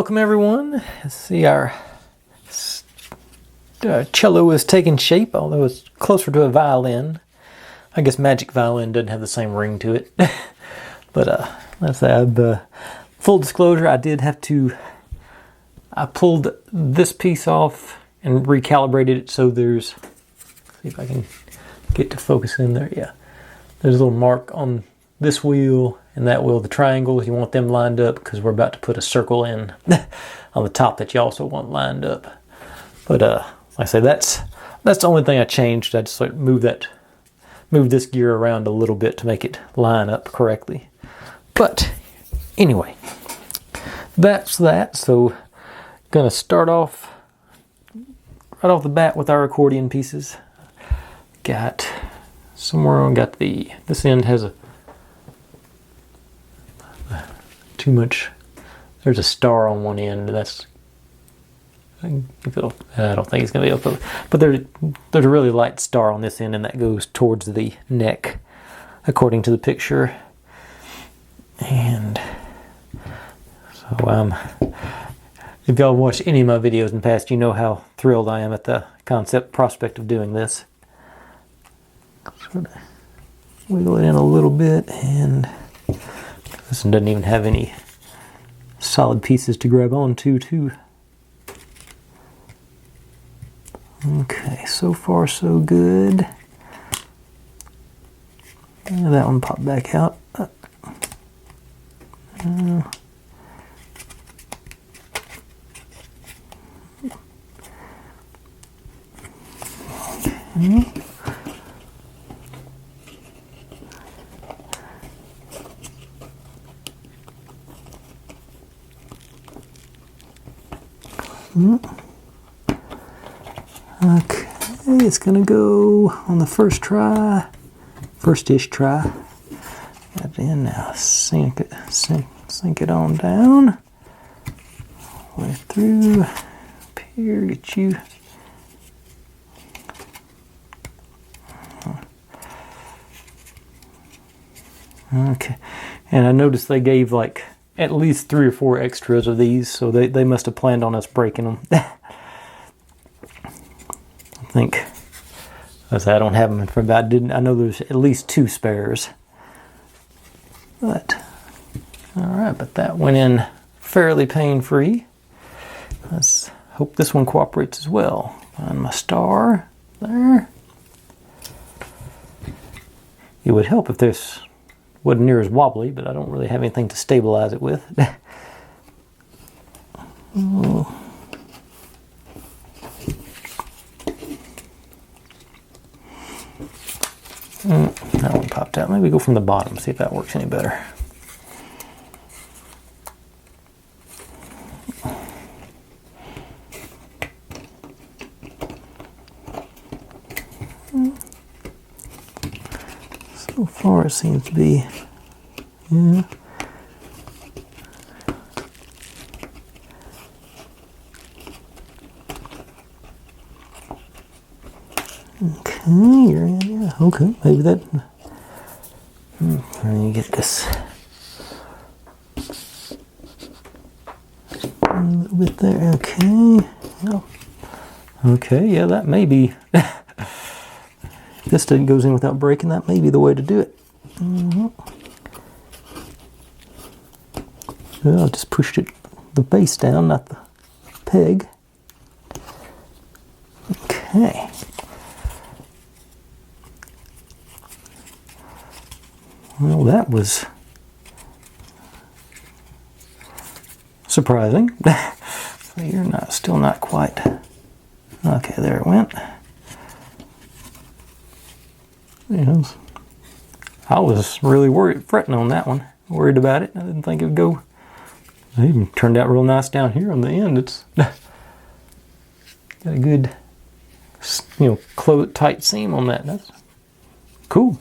welcome everyone. Let's see, our cello is taking shape, although it's closer to a violin. I guess magic violin doesn't have the same ring to it. But let's say, full disclosure, I pulled this piece off and recalibrated it so there's, see if I can get to focus in there. Yeah, there's a little mark on this wheel and that wheel, the triangles. You want them lined up because we're about to put a circle in on the top that you also want lined up. But like I say, that's the only thing I changed. I just moved this gear around a little bit to make it line up correctly. But anyway, that's that. So gonna start off right off the bat with our accordion pieces. Got somewhere on, this end has too much. There's a star on one end. I don't think it's gonna be able to, but there's a really light star on this end, and that goes towards the neck, according to the picture. And so if y'all watched any of my videos in the past, you know how thrilled I am at the prospect of doing this. Sort of wiggle it in a little bit, and this one doesn't even have any solid pieces to grab onto too. Okay, so far so good. And that one popped back out. Okay. Okay, it's gonna go on the first-ish try. Got it in now. Sink it on down. All the way through. Up here, get you. Okay, and I noticed they gave like at least 3 or 4 extras of these, so they must have planned on us breaking them. I think, I don't have them from about, I know there's at least 2 spares. But, alright, but that went in fairly pain-free. Let's hope this one cooperates as well. Find my star there. It would help if this wasn't near as wobbly, but I don't really have anything to stabilize it with. Oh. That one popped out. Maybe go from the bottom, see if that works any better. So far it seems to be, yeah. Okay, you're in, yeah, okay, maybe that, let me get this a little bit there, okay, oh. Okay, yeah, that may be, if this goes in without breaking, that may be the way to do it. Well, I just pushed the base down, not the peg. Okay. Well, that was surprising. So you're still not quite. Okay, there it went. Yes. I was really fretting on that one. Worried about it. I didn't think it would go. It even turned out real nice down here on the end. It's got a good, tight seam on that. That's cool.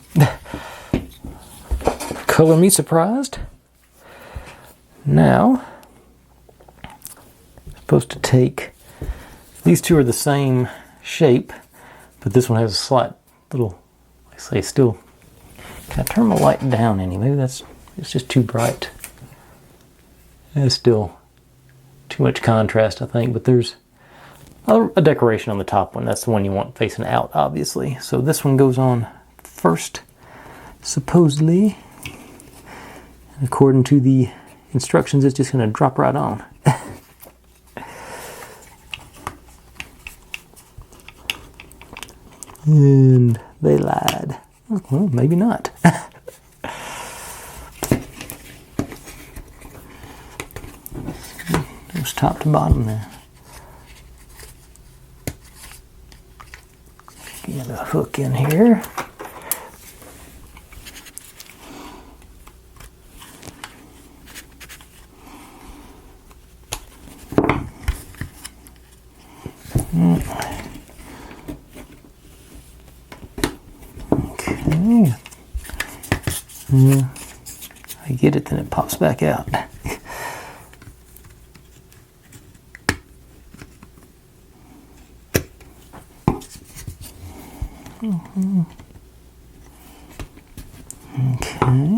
Color me surprised. Now, I'm supposed to take, these two are the same shape, but this one has a slight little, like I say, still, can I turn my light down any? Maybe it's just too bright. It's still too much contrast, I think, but there's a decoration on the top one. That's the one you want facing out, obviously. So this one goes on first, supposedly. And according to the instructions, it's just going to drop right on. And they lied. Well, maybe not. Goes top to bottom there. Get a hook in here. Okay. I get it, then it pops back out. Okay.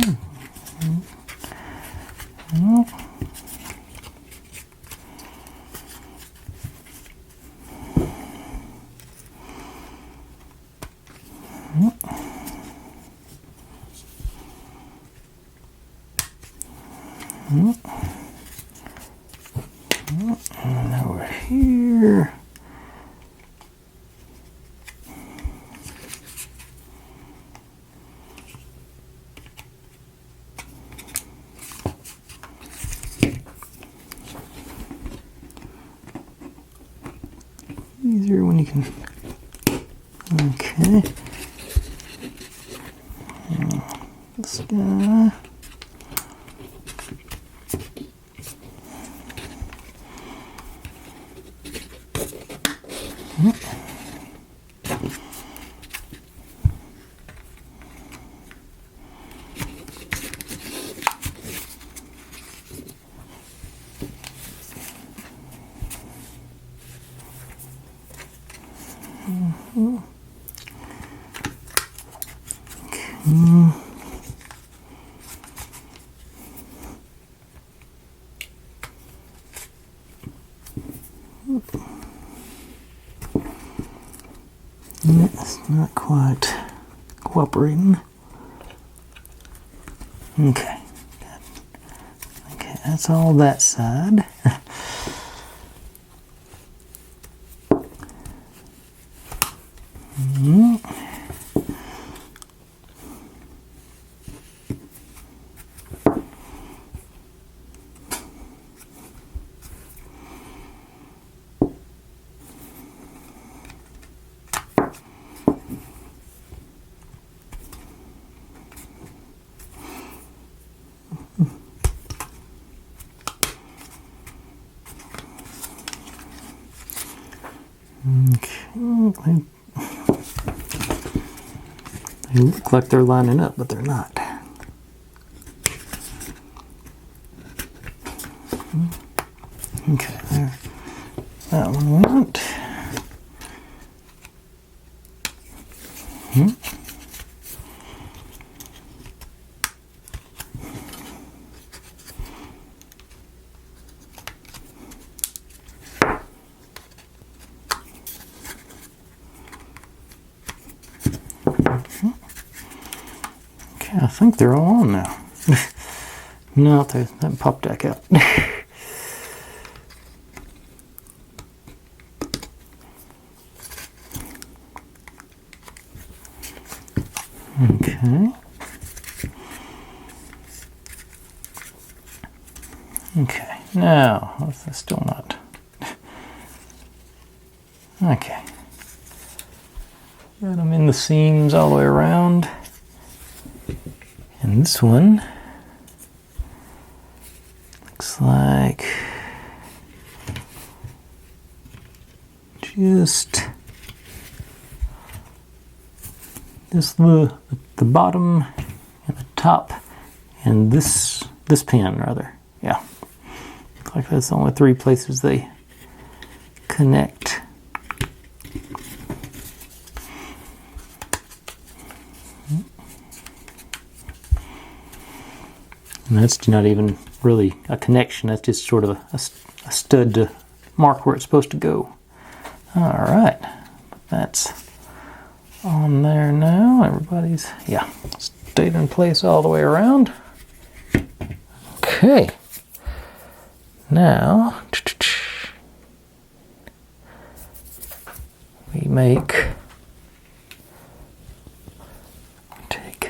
And over here. Easier when you can. Okay. This guy. It's not quite cooperating. Okay. Okay, that's all that side. Okay. They look like they're lining up, but they're not. Okay, there. That one went. Okay, I think they're all on now. No, that popped back out. Okay. Okay, now, that's still not. Okay. Got them in the seams all the way around. And this one looks like just the bottom and the top and this pin rather. Yeah. Looks like that's the only three places they connect. And that's not even really a connection. That's just sort of a stud to mark where it's supposed to go. All right, that's on there now. Everybody's, yeah, stayed in place all the way around. Okay, now we take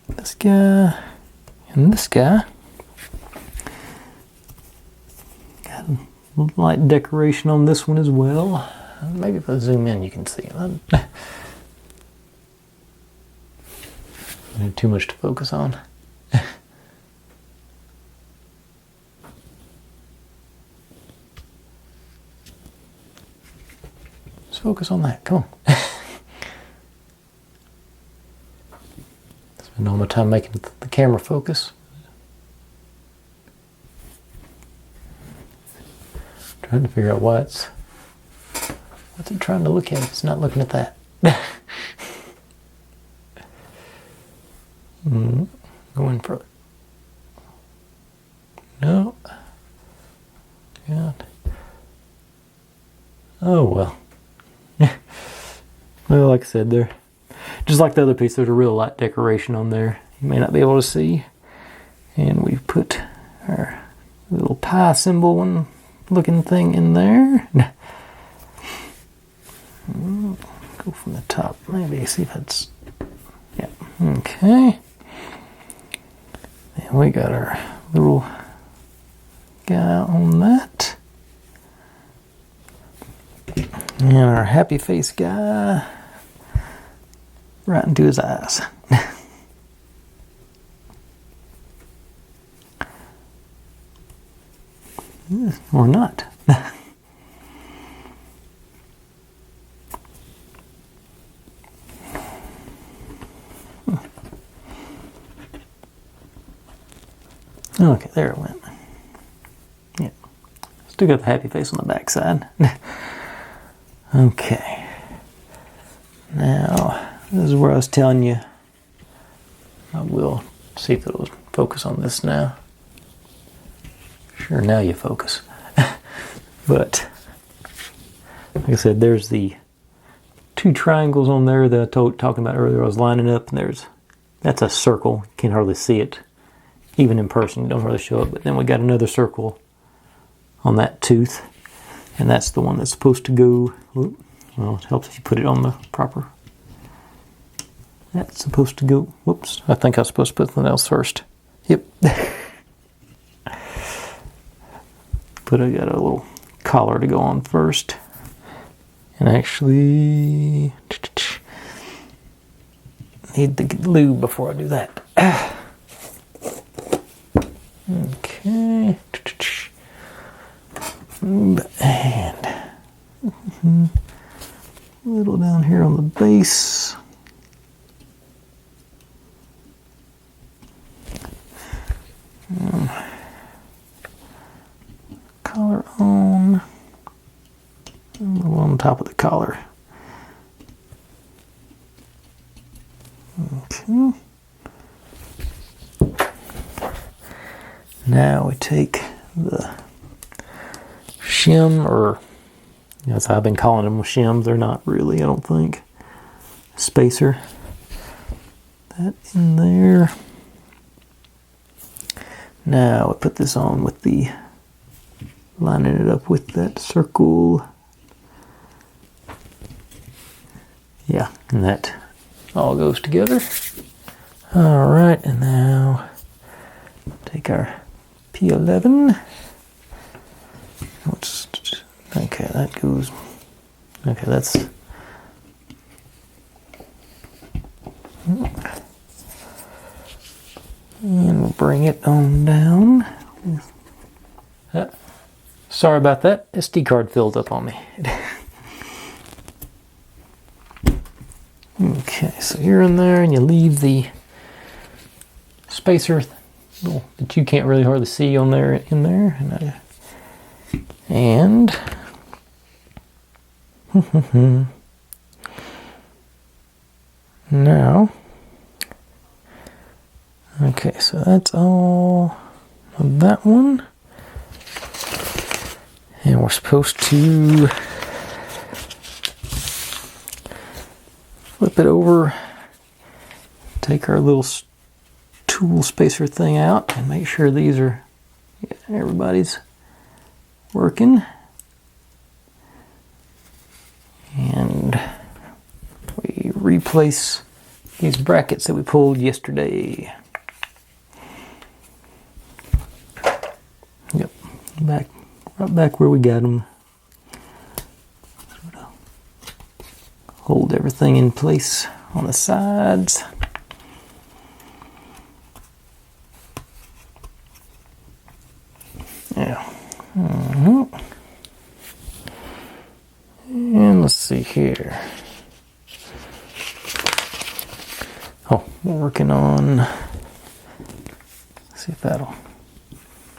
this guy and this guy. Got a light decoration on this one as well. Maybe if I zoom in you can see it. Too much to focus on. Let's focus on that. Come on. Spend all my time making the camera focus. Trying to figure out what's it trying to look at. It's not looking at that. Going further. No. God. Oh well. Well, like I said, there, just like the other piece, there's a real light decoration on there. You may not be able to see. And we've put our little pie symbol one looking thing in there. Go from the top, maybe see if that's, yeah, okay. And we got our little guy on that. And our happy face guy right into his eyes. Or not. Okay, there it went. Yeah. Still got the happy face on the back side. Okay. Now, this is where I was telling you. I will see if it'll focus on this now. Sure, now you focus. But, like I said, there's the two triangles on there that I was talking about earlier. I was lining up, and that's a circle. You can't hardly see it. Even in person, it don't really show it. But then we got another circle on that tooth. And that's the one that's supposed to go, well, it helps if you put it on the proper. That's supposed to go, whoops, I think I was supposed to put something else first. Yep. But I got a little collar to go on first. And actually, need the lube before I do that. Okay. And a little down here on the base. Collar on. And a little on top of the collar. Okay. Now we take the shim, or that's how I've been calling them, shims. They're not really, I don't think. Spacer. That in there. Now I put this on with the, lining it up with that circle. Yeah, and that all goes together. All right, and now take our P11. Okay, that goes. Okay, that's. And we'll bring it on down. Sorry about that. SD card filled up on me. Okay, so you're in there, and you leave the spacer that you can't really hardly see on there in there, and now Okay, so that's all of that one. And we're supposed to flip it over, take our little tool spacer thing out, and make sure these are, everybody's working. And we replace these brackets that we pulled yesterday. Yep, right back where we got them. Hold everything in place on the sides. Yeah. And let's see here. Oh, we're working on, let's see if that'll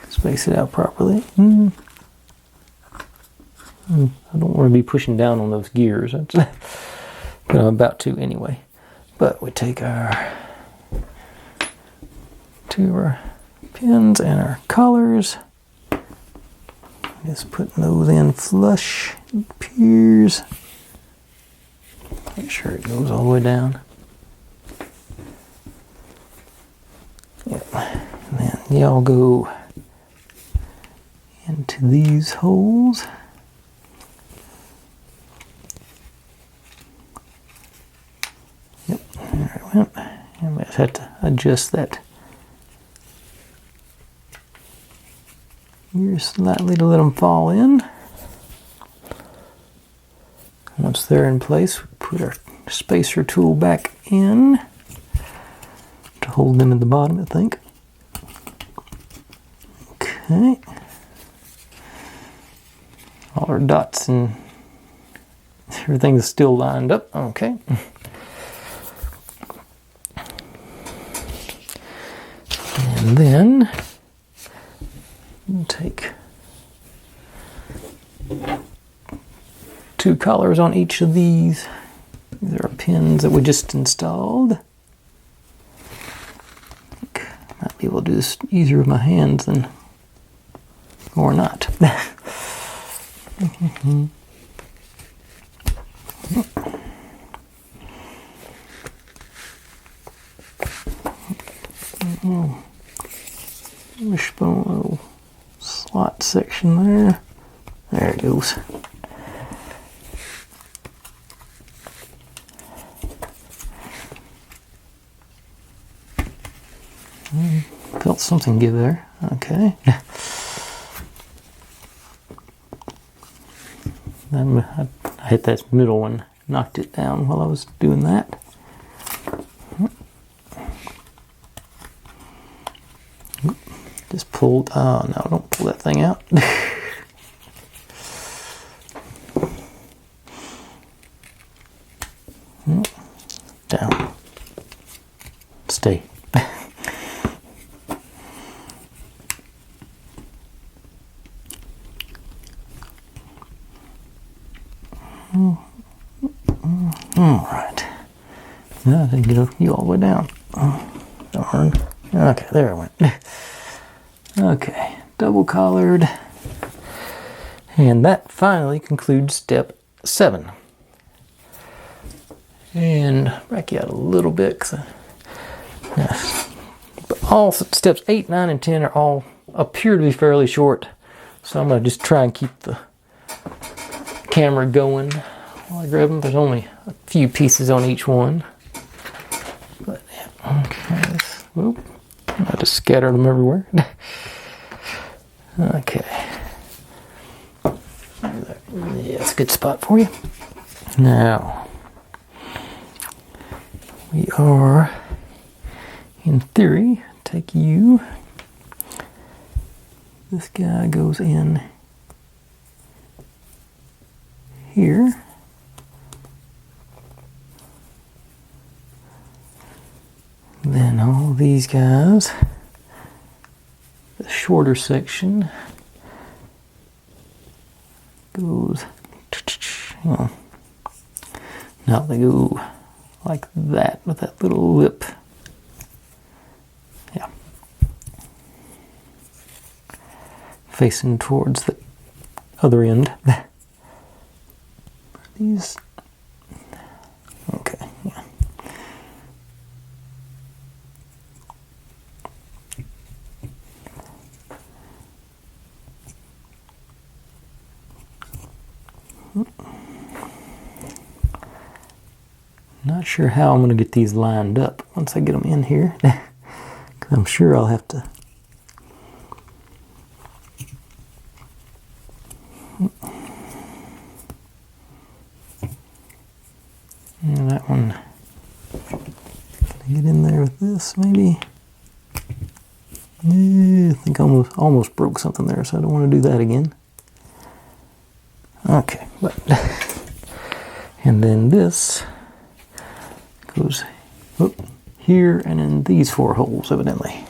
space it out properly. I don't want to be pushing down on those gears, but I'm about to anyway. But we take our two of our pins and our collars. Just putting those in flush, it appears. Make sure it goes all the way down. Yep. And then y'all go into these holes. Yep, there it went. And we just have to adjust that here slightly to let them fall in. Once they're in place, we put our spacer tool back in to hold them at the bottom, I think. Okay. All our dots and everything's still lined up. Okay. And then we'll take two collars on each of these. These are our pins that we just installed. Might be able to do this easier with my hands than, or not. Wishbone little slot section there. There it goes. Felt something give there. Okay. Then I hit that middle one, knocked it down while I was doing that. Just pulled, oh no, don't pull that thing out. Down. Stay. Alright. No, I didn't get you all the way down. Oh, darn. Okay, there I went. Okay, double collared. And that finally concludes step 7. And back you out a little bit. But all steps 8, 9, and 10 are all appear to be fairly short. So I'm going to just try and keep the camera going while I grab them. There's only a few pieces on each one. But yeah, okay. Whoop. I just scattered them everywhere. Okay. Yeah, that's a good spot for you. Now, we are, in theory, take you. This guy goes in here. Then all these guys, the shorter section goes, oh, now they go like that with that little lip Yeah. Facing towards the other end. These, okay, yeah. Not sure how I'm going to get these lined up once I get them in here. Because I'm sure I'll have to. And that one. Can I get in there with this maybe? Yeah, I think I almost broke something there, so I don't want to do that again. Okay, but and then this goes here and in these 4 holes, evidently.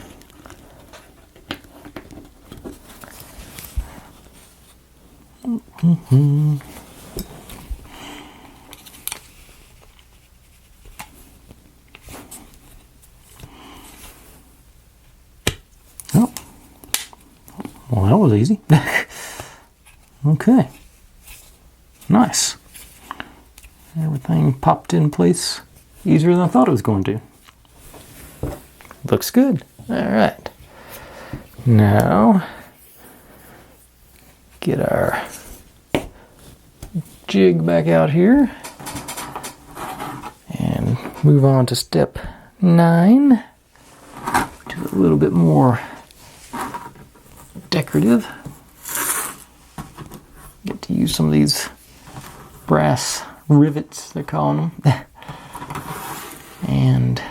Oh, well, that was easy. Okay, nice. Everything popped in place easier than I thought it was going to. Looks good. All right. Now, get our jig back out here and move on to step 9, which is a little bit more decorative. Get to use some of these brass rivets, they're calling them. And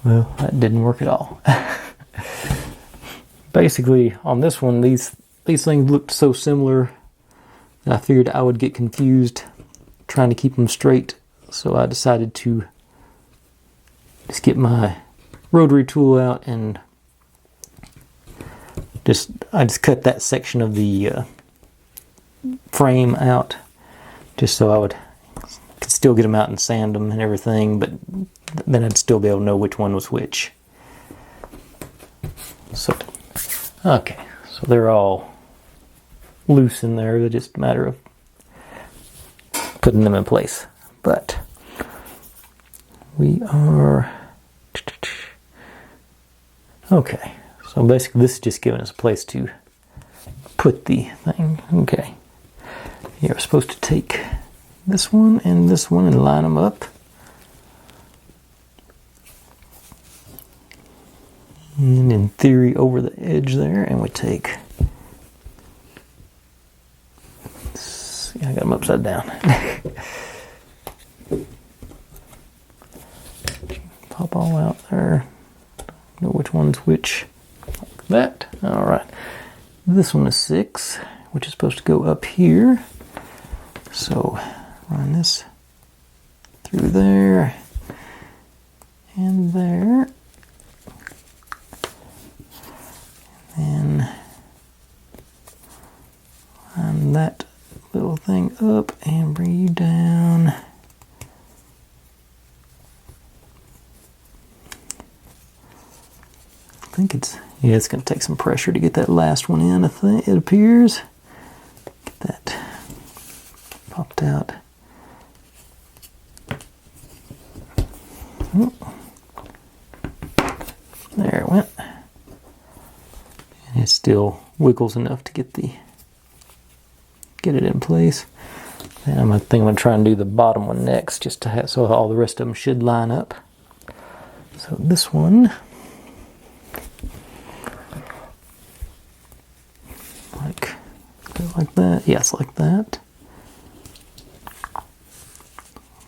well, that didn't work at all. Basically, on this one, these things looked so similar that I figured I would get confused trying to keep them straight. So I decided to just get my rotary tool out and I just cut that section of the frame out, just so I could still get them out and sand them and everything, but then I'd still be able to know which one was which. So, okay, so they're all loose in there. It's just a matter of putting them in place. But we are okay. So basically, this is just giving us a place to put the thing. Okay, you're supposed to take this one and line them up. And in theory, over the edge there, and we take. See, I got them upside down. Pop all out there. Know which one's which. Like that. All right. This one is 6, which is supposed to go up here. So run this through there and there. And line that little thing up and bring you down. I think it's going to take some pressure to get that last one in, I think it appears. Get that popped out. Oh. There it went. And it still wiggles enough to get it in place. And I think I'm going to try and do the bottom one next, just to have, so all the rest of them should line up. So this one, like that. Yes, like that.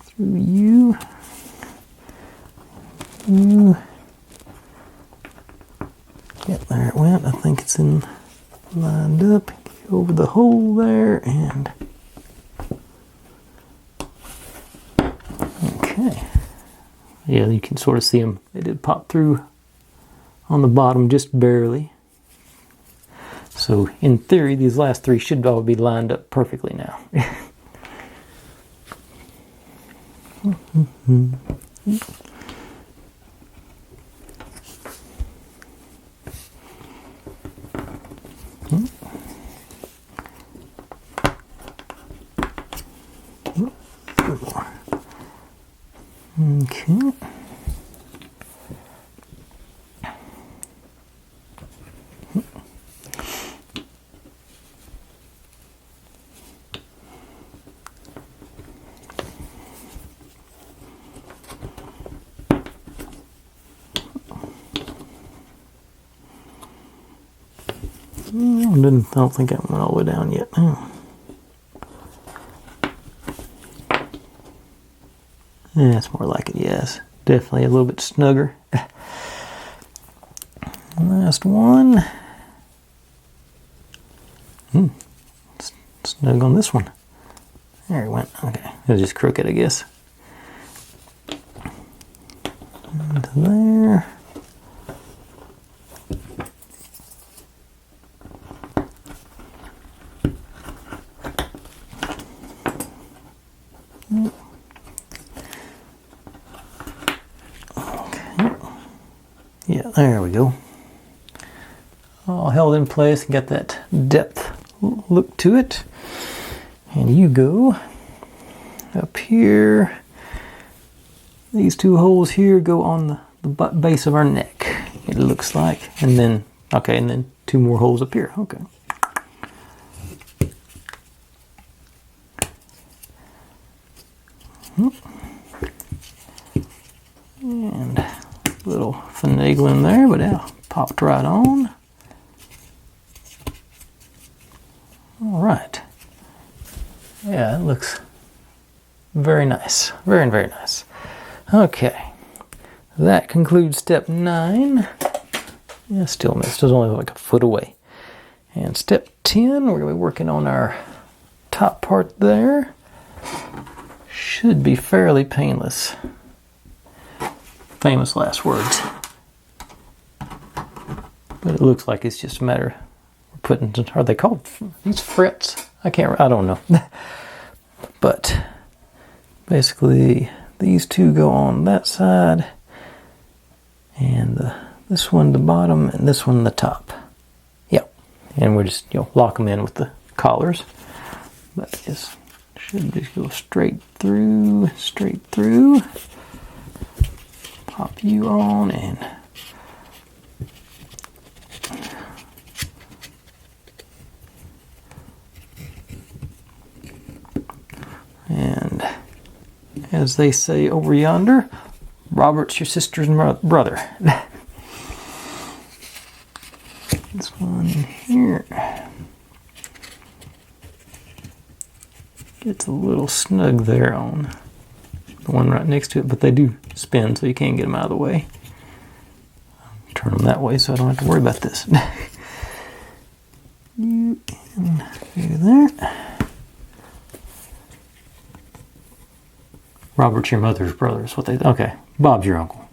Through you. Yeah, there it went. I think it's lined up. Get over the hole there and okay. Yeah, you can sort of see them. They did pop through on the bottom just barely. So in theory, these last 3 should all be lined up perfectly now. Okay. I don't think I went all the way down yet. Yeah, it's more like it, yes. Definitely a little bit snugger. Last one. Snug on this one. There it went. Okay, it was just crooked, I guess. Into there. Okay. Yeah, there we go. All held in place and got that depth look to it. And you go up here. These two holes here go on the base of our neck, it looks like. And then, okay, and then two more holes up here. Okay. And a little finagling there, but that popped right on. All right. Yeah, it looks very nice. Very, very nice. Okay. That concludes step 9. Yeah, still missed. It was only like a foot away. And step 10, we're going to be working on our top part there. Should be fairly painless. Famous last words. But it looks like it's just a matter of putting, are they called these frets? I don't know. But basically these two go on that side, and this one the bottom and this one the top. Yep. And we're just, lock them in with the collars. But it should just go straight through. Pop you on and as they say over yonder, Robert's your sister's brother. This one in here gets a little snug there on the one right next to it, but they do spin, so you can't get them out of the way. Turn them that way so I don't have to worry about this. You can do that. Robert's your mother's brother is what they... Okay, Bob's your uncle.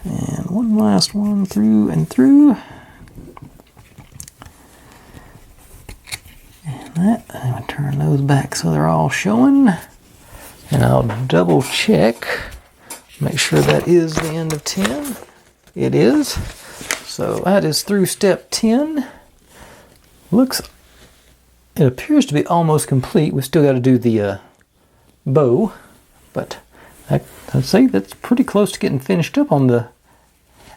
And one last one through and through. And that, I'm going to turn those back so they're all showing. And I'll double check, make sure that is the end of 10. It is. So that is through step 10. It appears to be almost complete. We still got to do the bow, but I'd say that's pretty close to getting finished up on the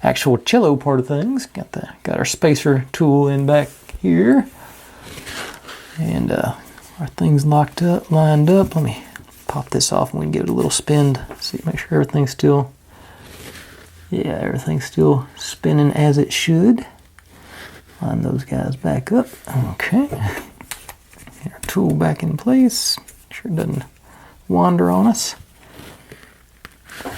actual cello part of things. Got our spacer tool in back here, and our things lined up. Let me pop this off and we can give it a little spin. See, make sure everything's still. Yeah, everything's still spinning as it should. Line those guys back up. Okay. Get our tool back in place. Make sure it doesn't wander on us.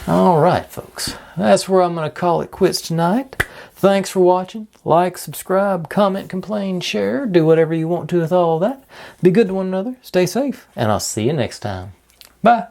All right, folks. That's where I'm going to call it quits tonight. Thanks for watching. Like, subscribe, comment, complain, share. Do whatever you want to with all that. Be good to one another. Stay safe. And I'll see you next time. Bye.